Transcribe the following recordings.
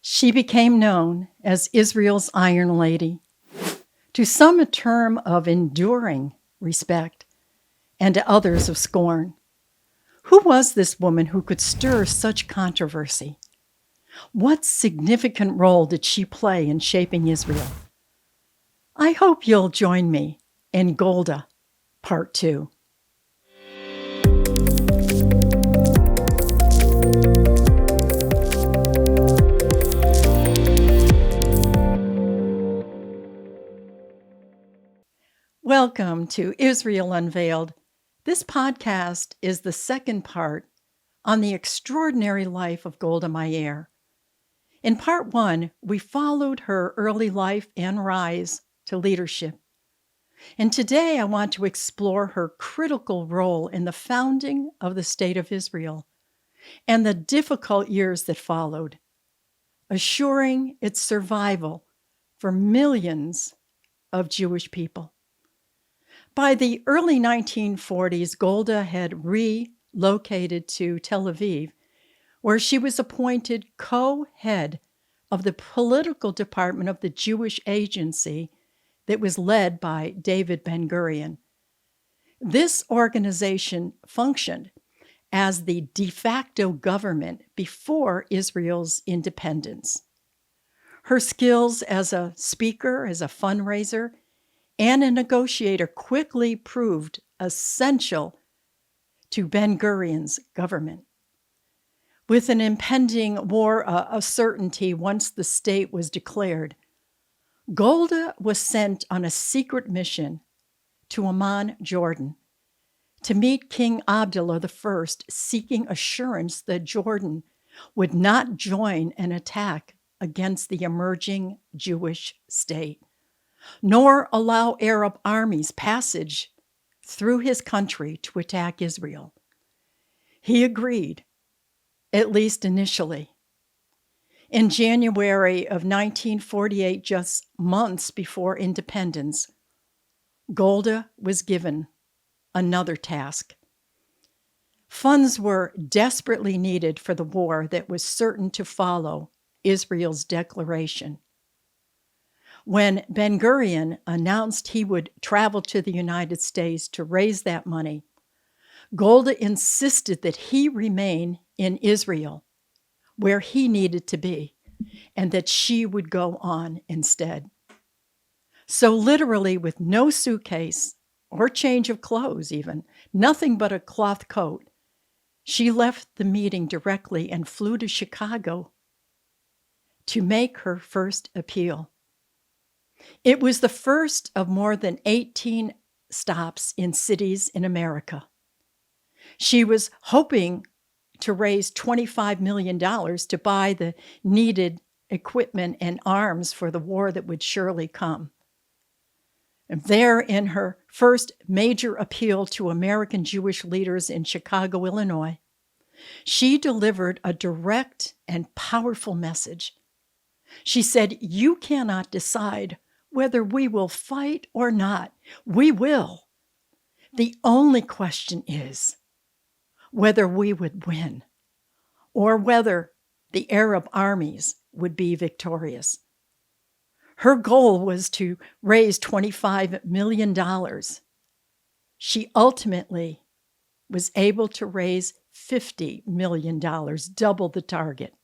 She became known as Israel's Iron Lady, to some a term of enduring respect, and to others of scorn. Who was this woman who could stir such controversy? What significant role did she play in shaping Israel? I hope you'll join me in Golda, Part 2. Welcome to Israel Unveiled. This podcast is the second part on the extraordinary life of Golda Meir. In part 1, we followed her early life and rise to leadership. And today I want to explore her critical role in the founding of the State of Israel and the difficult years that followed, assuring its survival for millions of Jewish people. By the early 1940s, Golda had relocated to Tel Aviv, where she was appointed co-head of the political department of the Jewish agency that was led by David Ben-Gurion. This organization functioned as the de facto government before Israel's independence. Her skills as a speaker, as a fundraiser, and a negotiator quickly proved essential to Ben-Gurion's government. With an impending war a certainty once the state was declared, Golda was sent on a secret mission to Amman, Jordan, to meet King Abdullah I, seeking assurance that Jordan would not join an attack against the emerging Jewish state, nor allow Arab armies passage through his country to attack Israel. He agreed, at least initially. In January of 1948, just months before independence, Golda was given another task. Funds were desperately needed for the war that was certain to follow Israel's declaration. When Ben-Gurion announced he would travel to the United States to raise that money, Golda insisted that he remain in Israel, where he needed to be, and that she would go on instead. So literally, with no suitcase or change of clothes even, nothing but a cloth coat, she left the meeting directly and flew to Chicago to make her first appeal. It was the first of more than 18 stops in cities in America. She was hoping to raise $25 million to buy the needed equipment and arms for the war that would surely come. And there, in her first major appeal to American Jewish leaders in Chicago, Illinois, she delivered a direct and powerful message. She said, "You cannot decide whether we will fight or not. We will. The only question is whether we would win or whether the Arab armies would be victorious." Her goal was to raise $25 million. She ultimately was able to raise $50 million, double the target.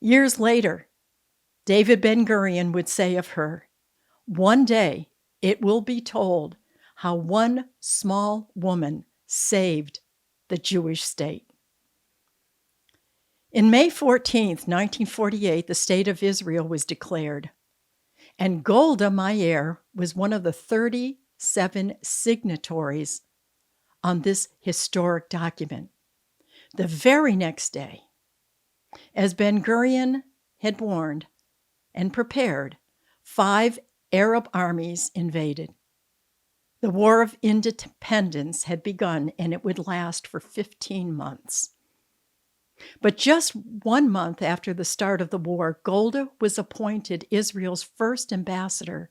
Years later, David Ben-Gurion would say of her, "One day it will be told how one small woman saved the Jewish state." In May 14th, 1948, the State of Israel was declared, and Golda Meir was one of the 37 signatories on this historic document. The very next day, as Ben-Gurion had warned and prepared, 5 Arab armies invaded. The War of Independence had begun, and it would last for 15 months. But just 1 month after the start of the war, Golda was appointed Israel's first ambassador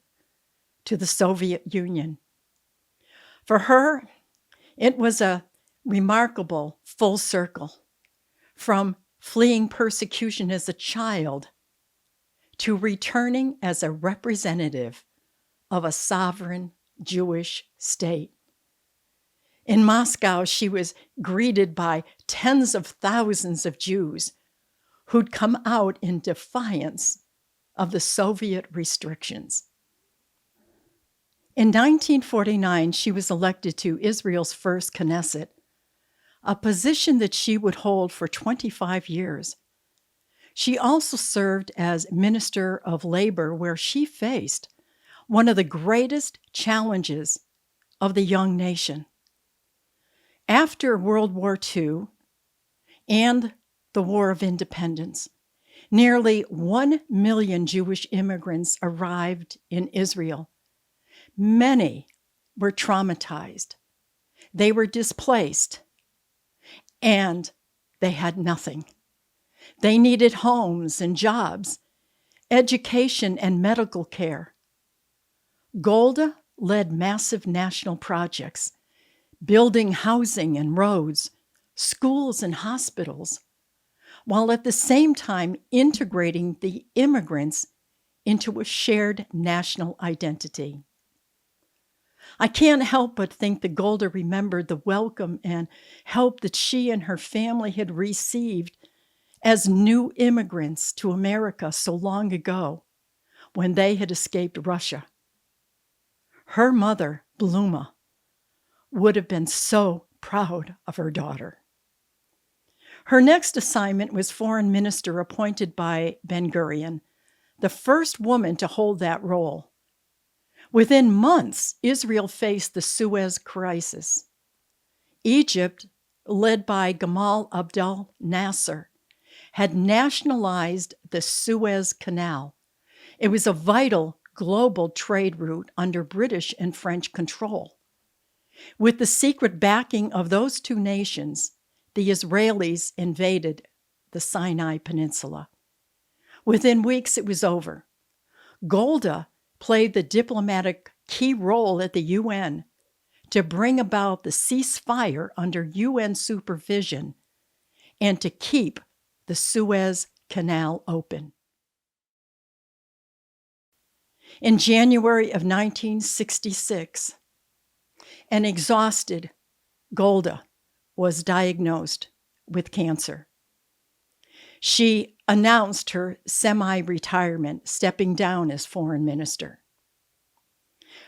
to the Soviet Union. For her, it was a remarkable full circle, from fleeing persecution as a child to returning as a representative of a sovereign Jewish state. In Moscow, she was greeted by tens of thousands of Jews who'd come out in defiance of the Soviet restrictions. In 1949, she was elected to Israel's first Knesset, a position that she would hold for 25 years. She also served as Minister of Labor, where she faced one of the greatest challenges of the young nation. After World War II and the War of Independence, nearly 1 million Jewish immigrants arrived in Israel. Many were traumatized. They were displaced, and they had nothing. They needed homes and jobs, education and medical care. Golda led massive national projects, building housing and roads, schools and hospitals, while at the same time integrating the immigrants into a shared national identity. I can't help but think that Golda remembered the welcome and help that she and her family had received as new immigrants to America so long ago when they had escaped Russia. Her mother, Bluma, would have been so proud of her daughter. Her next assignment was foreign minister appointed by Ben-Gurion, the first woman to hold that role. Within months, Israel faced the Suez Crisis. Egypt, led by Gamal Abdel Nasser, had nationalized the Suez Canal. It was a vital global trade route under British and French control. With the secret backing of those two nations, the Israelis invaded the Sinai Peninsula. Within weeks, it was over. Golda played the diplomatic key role at the UN to bring about the ceasefire under UN supervision and to keep the Suez Canal open. In January of 1966, an exhausted Golda was diagnosed with cancer. She announced her semi-retirement, stepping down as foreign minister.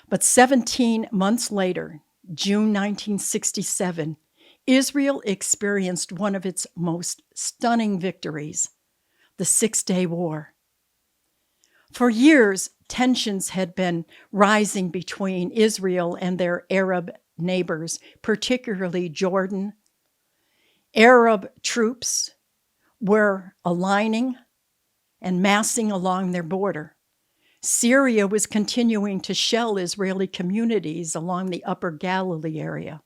But 17 months later, June 1967, Israel experienced one of its most stunning victories, the Six-Day War. For years, tensions had been rising between Israel and their Arab neighbors, particularly Jordan. Arab troops were aligning and massing along their border. Syria was continuing to shell Israeli communities along the Upper Galilee area.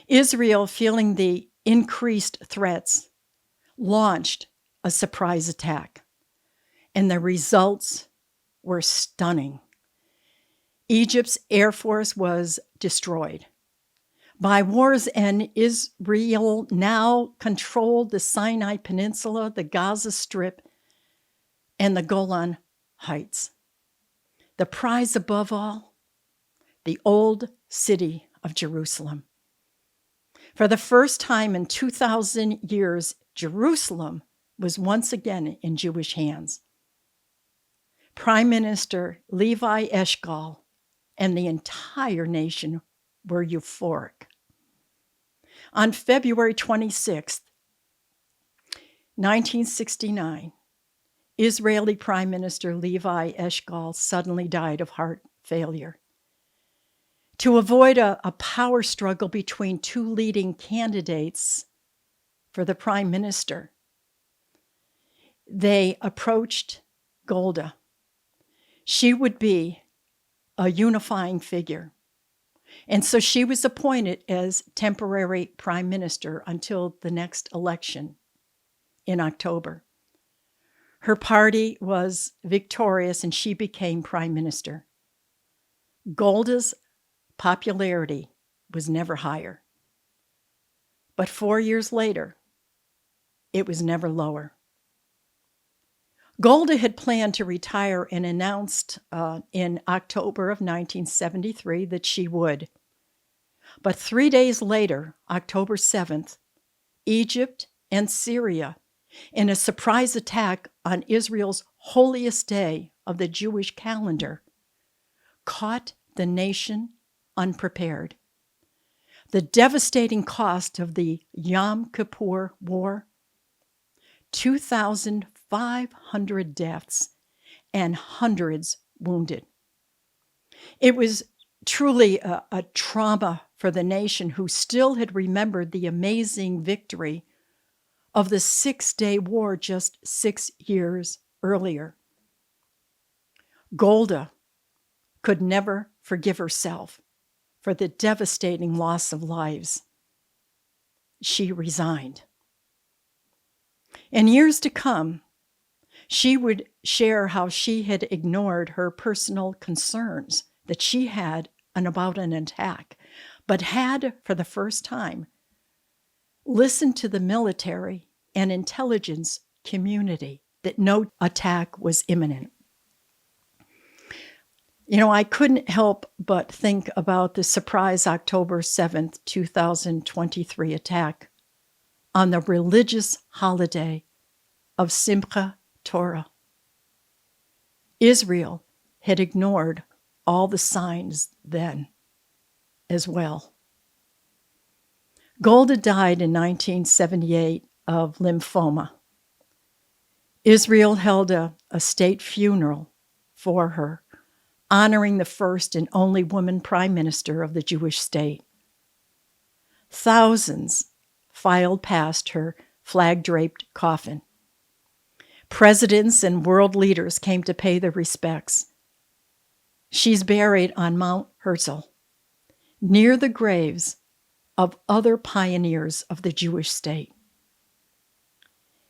Israel, feeling the increased threats, launched a surprise attack, and the results were stunning. Egypt's air force was destroyed. By war's end, Israel now controlled the Sinai Peninsula, the Gaza Strip, and the Golan Heights. The prize above all, the old city of Jerusalem. For the first time in 2,000 years, Jerusalem was once again in Jewish hands. Prime Minister Levi Eshkol and the entire nation were euphoric. On February 26, 1969, Israeli Prime Minister Levi Eshkol suddenly died of heart failure. To avoid a power struggle between two leading candidates for the prime minister, they approached Golda. She would be a unifying figure. And so she was appointed as temporary prime minister until the next election in October. Her party was victorious and she became prime minister. Golda's popularity was never higher. But 4 years later, it was never lower. Golda had planned to retire and announced in October of 1973 that she would. But 3 days later, October 7th, Egypt and Syria, in a surprise attack on Israel's holiest day of the Jewish calendar, caught the nation unprepared. The devastating cost of the Yom Kippur War, 2,500 deaths and hundreds wounded. It was truly a trauma for the nation, who still had remembered the amazing victory of the 6-day war just 6 years earlier. Golda could never forgive herself for the devastating loss of lives. She resigned. In years to come, she would share how she had ignored her personal concerns that she had about an attack, but had, for the first time, listened to the military and intelligence community that no attack was imminent. I couldn't help but think about the surprise October 7th, 2023 attack on the religious holiday of Simchat Torah. Israel had ignored all the signs then as well. Golda died in 1978 of lymphoma. Israel held a state funeral for her, honoring the first and only woman prime minister of the Jewish state. Thousands filed past her flag-draped coffin. Presidents and world leaders came to pay their respects. She's buried on Mount Herzl, near the graves of other pioneers of the Jewish state.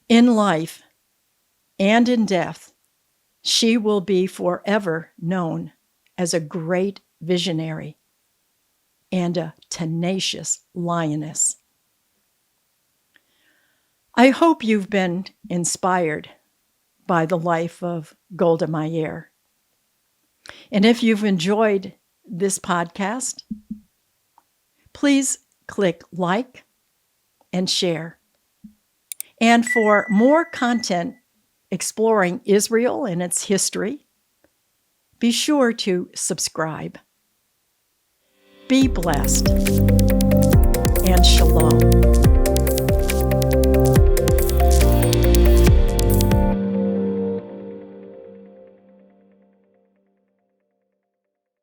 In life and in death, she will be forever known as a great visionary and a tenacious lioness. I hope you've been inspired by the life of Golda Meir. And if you've enjoyed this podcast, please click like and share. And for more content exploring Israel and its history, be sure to subscribe. Be blessed and shalom.